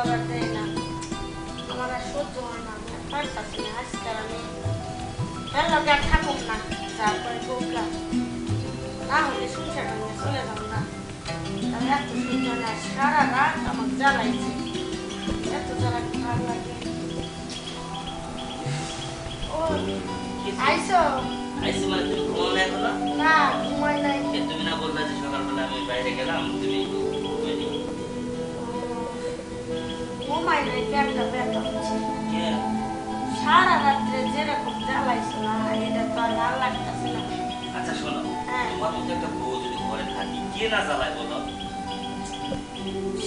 খাবার দেয় না, আমার আর সহ্য হয় না, আমি আর পারতাছি না। আজকাল আমি হ্যালো আর থাকুক না, তারপরে বউকা না হলে সংসার নিয়ে চলে যাব না। তাহলে এত সহ্য হয় না, সারা রাত আমাকে জ্বালাইছে, এত জ্বালা ভালো লাগে। ও আইসো? আইসি মানে তুমি ঘুমাও না এখনো? না ঘুমাই নাই। তুমি না বললা যে সকালবেলা আমি বাইরে গেলাম, তুমি ঘুমাইনি? ঘুমাই নাই, পেটটা ব্যথা হচ্ছে। কে? সারা রাত্রে যেরকম জ্বালাইছো না, এটা তো আর ভালো লাগতেছে না। আচ্ছা শোনো, হ্যাঁ। তোমার মতো একটা বউ যদি ঘরে থাকি, কে না জ্বালায় বলো?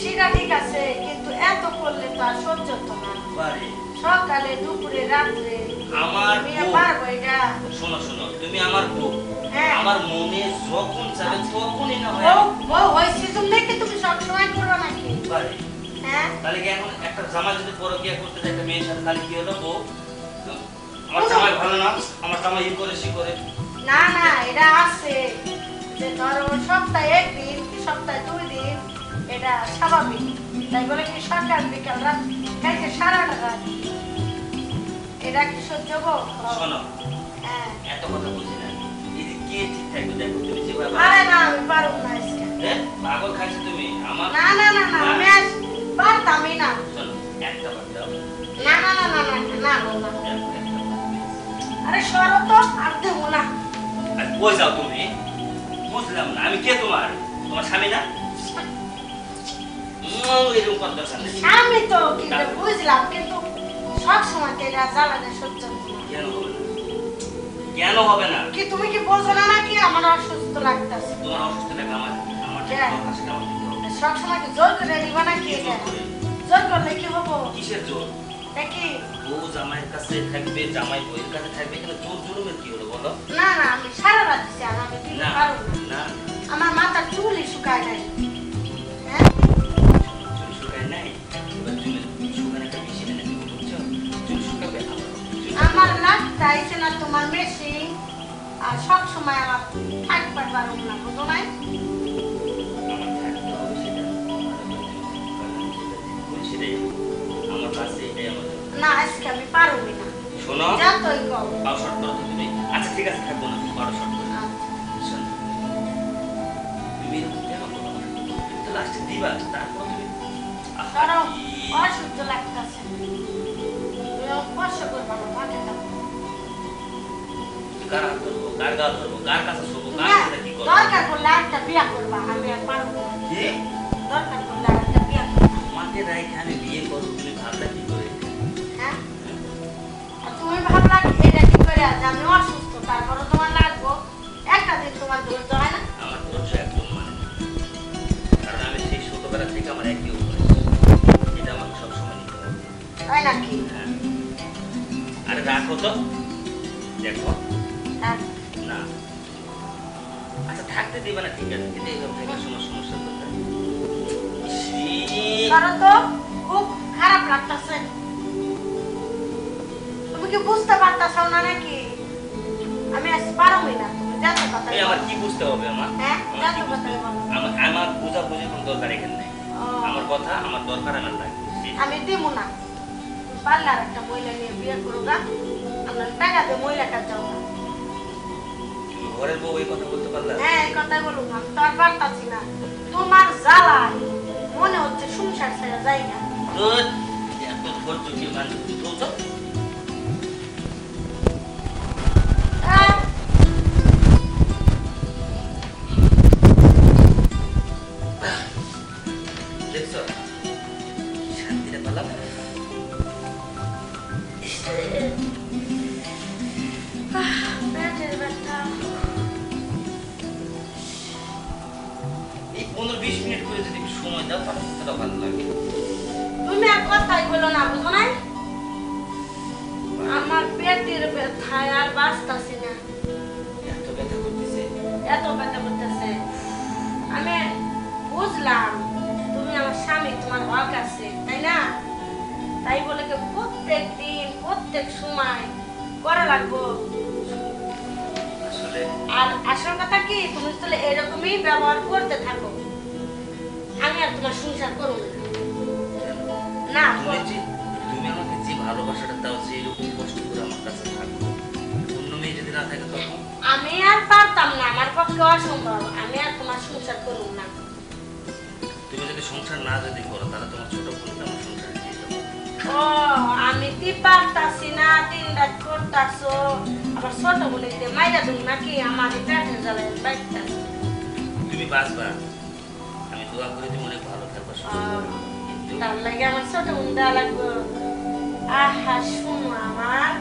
সেটা ঠিক আছে, কিন্তু এত করলে তো আর সহ্য হতো না। পারে। সকালে দুপুরে রাত্রে আমার আমি বউ। পারবো এটা? শোনো শোনো, তুমি আমার বউ। হ্যাঁ। আমার মনে যখন চাবে তখনই না হয়। বউ বউ হয়েছে তুমি দেখে, তুমি সবসময় করো নাকি? পারে। হ্যাঁ। তাহলে কি এখন একটা জামাই যদি পরকিয়া করতে যায় একটা মেয়ের সাথে, তাহলে কি হলো বউ? আমার জামাই ভালো না, আমার জামাই ই করে সে করে। না না, এটা আছে যে ধরো সপ্তাহে একদিন কি সপ্তাহে 2 দিন, এটা স্বাভাবিক। তাই বলে কি সকাল বিকাল রাত কালকে সারাটা রাত এটা কি সহ্য হবো? শোনো, হ্যাঁ। এত কথা বুঝি না, এই যে কে ঠিক থাকবে দেখো, তুমি যেভাবে আরে না, আমি পারবো না আজকে। পাগল খাইছো তুমি আমার। না না না না, আমি আজ পারতামই না। শোনো, একটা বার দাও। না না না না না না না না। একটা বার। আরে সরো তো, আর দেবো না। আর কই যাও তুমি? বুঝলাম না, আমি কে তোমার? তোমার স্বামী না? এরকম কথা দরকার নেই। আমি তো কিন্তু বুঝলাম, কিন্তু সব সময় তো এটা জ্বালানো সহ্য হতো না। কেন হবে না? কেন হবে না? কি তুমি কি বোঝো না নাকি আমার অসুস্থ লাগতেছে? তোমার অসুস্থ লাগে আমার, আমার হ্যাঁ। হাসিটা আমার দিতে হবে। সব সময় কি জোর করে দিবা নাকি? কি জোর করে? জোর করলে কি হবো? কিসের জোর? দেখি বউ জামাইয়ের কাছে থাকবে, জামাই বউয়ের কাছে থাকবে, এখানে জোর জুলুমের কি হলো বলো? না না, আমি সারা রাত দিচ্ছি, আর আমি দিতে না পারবো না। না, আমার মাথার চুলই শুকায় নাই। হ্যাঁ। চুল শুকায় নাই, এবার চুল শুকানো একটা মেশিন এনে দেবো, বুঝছো? চুল শুকাবে আবার চুল আমার লাগতে আইছে না তোমার মেশিন, আর সব সময় আমার থাকবার পারবো না, বুঝো নাই? আমার থাকতে হবে সেটা। সেটাই আমার কাছে, এটাই আমার। না আজকে আমি পারবই না। শোনো, যা তুই কর। পাও শর্ট করো তো তুমি। আচ্ছা ঠিক আছে, থাকবো না, পাও শর্ট করো। শোনো, তুমি এরকম কেন করো? তুমি তো লাস্টে দিবা, তারপর তুমি ধরো অসহ্য লাগতেছে, কষ্ট করবো না, মাঠে থাকবো। কার হাত ধরবো, কার গা ধরবো, কার কাছে শোবো, কার না, সাথে কি করবো? দরকার পড়লে একটা বিয়া করবা, আমি আর পারবো না। কি? দরকার পড়লে একটা বিয়া করবা। আমাকে রাইখে আমি বিয়ে করবো, তুমি ভাবলা কি করে? হ্যাঁ? আর তুমি ভাবলা এটা কি করে, আজ আমি অসুস্থ, তারপরে তোমার লাগবো একটা দিন, তোমার ধৈর্য হয় না? আমার ধৈর্য একদম মানে না। কারণ আমি সেই ছোটবেলা থেকে আমার একই অভ্যাস, এটা আমাকে সবসময় নিতে হবে। তাই নাকি? হ্যাঁ। আরে রাখো তো, দেখো হ্যাঁ। না। আচ্ছা থাকতে দিবে না, ঠিক আছে, কিন্তু এইভাবে থাকার সময় সমস্যা কোথায়? ধরো তো, খুব খারাপ লাগতেছে। তুমি কি বুঝতে পারতাছো না নাকি? আমি আজ পারবই না, তুমি যত কথা এই আমার কি বুঝতে হবে আমার? হ্যাঁ, আমার কি যত বুঝতে কথা হবে? বলো। আমার বোঝা বুঝে কোনো দরকার এখানে নাই। ও। আমার কথা আমার দরকার, আমার লাগবে। আমি দিব না। পার্লার একটা মহিলা নিয়ে বিয়ে করো গা, আমরা টাকা দিয়ে মহিলাটা যাও না। তুমি ঘরের বউ এই কথা বলতে পারলা? হ্যাঁ, এই কথাই বলুন, আমি তো আর পারতাছি না। তোমার জ্বালায় মনে হচ্ছে সংসার ছেড়ে যাই না। ধুর, এত ধৈর্য কি মানুষ বলতো? হ্যাঁ। দেখছো কি শান্তিটা পেলাম? পেটের ব্যথা। এই 15-20 মিনিট করে যদি একটু সময় দাও তাহলে কতটা ভালো লাগে। তুমি আর কথাই বলো না, বুঝো নাই? আমার পেটের ব্যথায় আর বাঁচতাছি না, এত ব্যথা করতেছে। এত ব্যথা করতেছে। আমি বুঝলাম তুমি আমার স্বামী, তোমার হক আছে, তাই না? তাই বলে কি প্রত্যেক দিন প্রত্যেক সময় করা লাগবো? আসলে আর আসল কথা কি, তুমি তাহলে এরকমই ব্যবহার করতে থাকো, আমি আর তোমার সংসার করবো না। না তুমি আমাকে যে ভালোবাসাটা দাও যে এরকম কষ্ট করে আমার কাছে থাকো, অন্য মেয়ে যদি না থাকে তখন আমি আর পারতাম না, আমার পক্ষে অসম্ভব। আমি আর তোমার সংসার করব না। তুমি যদি সংসার না যদি করো তাহলে তোমার ছোট বোনকে আমার সংসারে দিয়ে দেবো। ও আমি কি পারতাছি না, দিন রাত করতাছো, আবার ছোট বলে দিতে মাইরা তুমি নাকি আমার পেটের জ্বালায় বাইকটা। তুমি বাঁচবা, আমি দোয়া করে তুমি অনেক ভালো থাকবা। তার লাগে আমার ছোট বোন দেওয়া লাগবে। আহা শুনো আমার,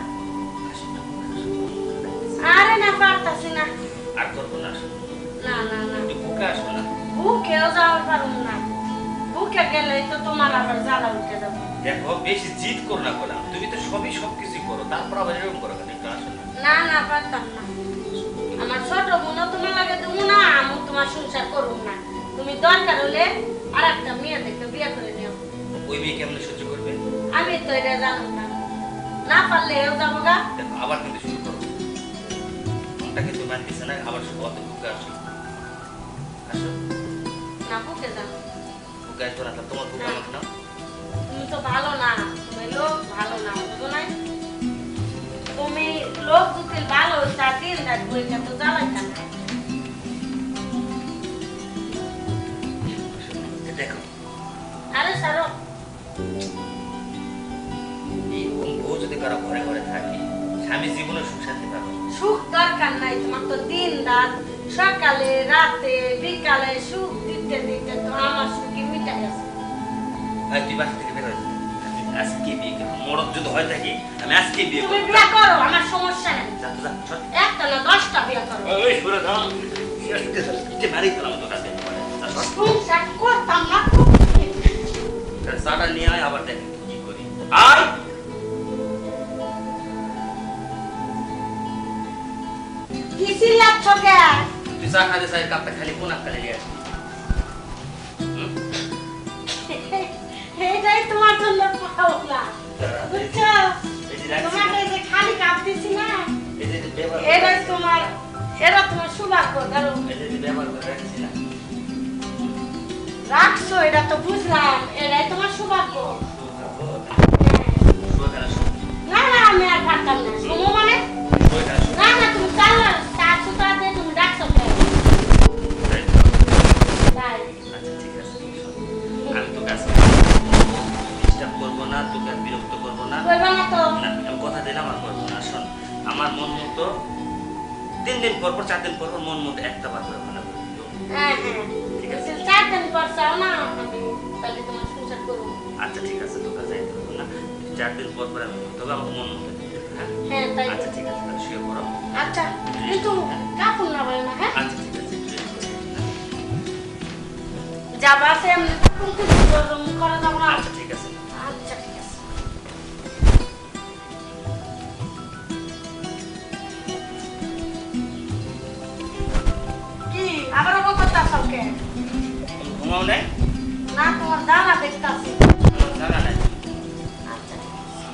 আরে না পারতাছি না, আর করবো না। না না না তুমি বুকে আসো না। বুকেও যাওয়ার পারুম না, বুকে গেলে তো তোমার আবার জ্বালা উঠে যাবে। দেখো বেশি জিদ করো না বললাম, তুমি তো সবকিছু করো, তারপর আবার এরকম করো কেন? একটু আসো না। না না পারতাম না, আমার ছোট বোনও তোমার লাগে দেবো না, আমি তোমার সংসার করুম না। তুমি দরকার হলে আর একটা মেয়ে দেখে বিয়ে করে নিও। ওই মেয়ে কেমন সহ্য করবে? আমি তো এটা জানো না, না পারলে এও যাবো গা। দেখো আবার কিন্তু শুরু করো, মনটা কিন্তু মানতেছে না, আবার শুধু অত বুকে আসো। আসো না বুকে যাও, বুকে আসবো না, তোমার বুকে আমাকে নাও। তুমি তো ভালো না, তুমি লোক ভালো না, বুঝো নাই? তুমি লোক যদি ভালো তা দিন রাত বইটা তো জ্বালাইতা না। দেখো আরে সারো, এরকম বউ যদি কারো ঘরে ঘরে থাকে, স্বামী জীবনে সুখ শান্তি পাবে। সুখ দরকার নাই তোমার, তো দিন রাত সকালে রাতে বিকালে সুখ দিতে দিতে তো আমার সুখী মিটাই আছে। ভাই তুই বাসা থেকে বের হয়ে যা। আজকে বিয়ে করবো, মরদ যদি হয় থাকি আমি আজকে বিয়ে তুমি করবো। বিয়ে করো, আমার সমস্যা নেই। যা তো যা, চল। একটা না 10টা বিয়ে করো। ওই শুনে দাও, শেষকে মারি ফেলাম তোর কাছে। সংসার করতাম না। চাটা নিয়ে আয়, আবার দেখ কি করি। আয় কি চিল্লাচ্ছ কে? তুই চা খাতে চাই কাপটা খালি কোন খালি নিয়ে আসবি। এইটাই তোমার জন্য পাওলা, বুঝছো? তোমাকে এই যে খালি কাপ দিছি না, এটাই তোমার, এটা তোমার সৌভাগ্য। ধরো রাখছো, এটা তো বুঝলাম, এটাই তোমার সৌভাগ্য। না না আমি আর পারতাম না। সমু মানে না না, তুমি চাল্লা চা সুতা দিয়ে তুমি ডাকছো কেন? তাই আমি তোকে আজকে ডিস্টার্ব করবো না, তোকে আর বিরক্ত করবো না। বলবা না তো? আমি কথা দিলাম আর করবো না। শোন, আমার মন মতো 3 দিন পর পর 4 দিন পর পর মন মতো একটা বার করে ভালো করে দিও। হ্যাঁ হ্যাঁ ঠিক আছে, 4 দিন পর চাও না আমি তাহলে তোমার সংসার করবো। আচ্ছা ঠিক আছে, তোকে যাইতে হবে না, 4 দিন পর পর আমি তবে আমার মন মতো দিতে হবে, হ্যাঁ? হ্যাঁ তাই। আচ্ছা ঠিক আছে, তাহলে শুয়ে পড়ো। আচ্ছা কিন্তু কাপড় না বলে না, হ্যাঁ? আচ্ছা ঠিক আছে, যাবা সে এমনি কিন্তু গরম করা যাবো না। আচ্ছা ঠিক আছে। আচ্ছা ঠিক আছে। কি আবার ওকে করতাছ কে? ঘুমাও নাই? না তোমার দানা দেখতাছি। জানা নাই। আচ্ছা ঠিক আছে।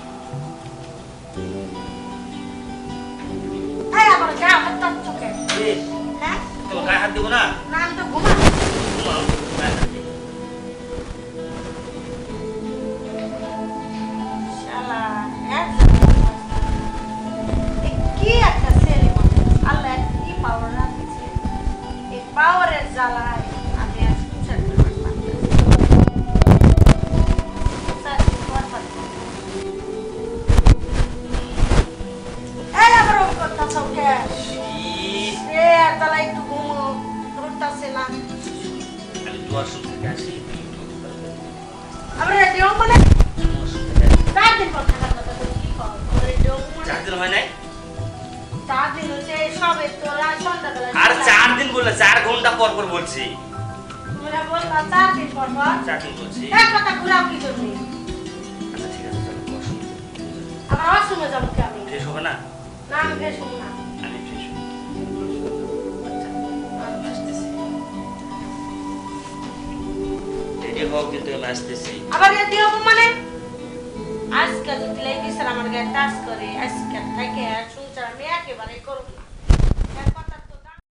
এই আবার যা করতাছ কে? এই, হ্যাঁ? তোমার গায়ে হাত দেবো না? না আমি তো ঘুমাচ্ছি। ঘুমাও, গায়ে হাত দিই। শালা এক কি একটা ছেলে আল্লাহ কি পাওয়ার রাখছে, এই পাওয়ারের জ্বালায় আমি আজ সংসার করতে পারছি না। সংসার করতে পারছি না। এই আবার ওর কথা সবকে ইস, এ তালা একটু ঘুমো ধরতাছে না। আমি দুয়ার শুনতে থেকে আসি, তুমি একটু কথা বলো। আমরা রেডিও মানে দুয়ার শুনতে থেকে আসি। 4 দিন পর থাকার কথা তুমি কি কর? আমরা রেডিও মানে 4 দিন হয় নাই? 4 দিন হচ্ছে সবে তো রাত সন্ধ্যাবেলা। আর 4 দিন বললে 4 ঘন্টা পর পর বলছি। তোমরা বলবা 4 দিন পর পর। 4 দিন বলছি। এক কথা ঘুরাও কি জন্য? আচ্ছা ঠিক আছে, চলো বসো। আমার অসময় যাবো কি আমি? ফ্রেশ হবে না? না আমি বেশ না। আমি ফ্রেশ হই। আচ্ছা, আমি আসতেছি। রেডি হও কিন্তু আমি আসতেছি। আবার রেডি হবো মানে? আজকে যদি লাই বিছানা আমার গায়ে টাচ করে আজকে থেকে সংসার আমি একেবারে করবো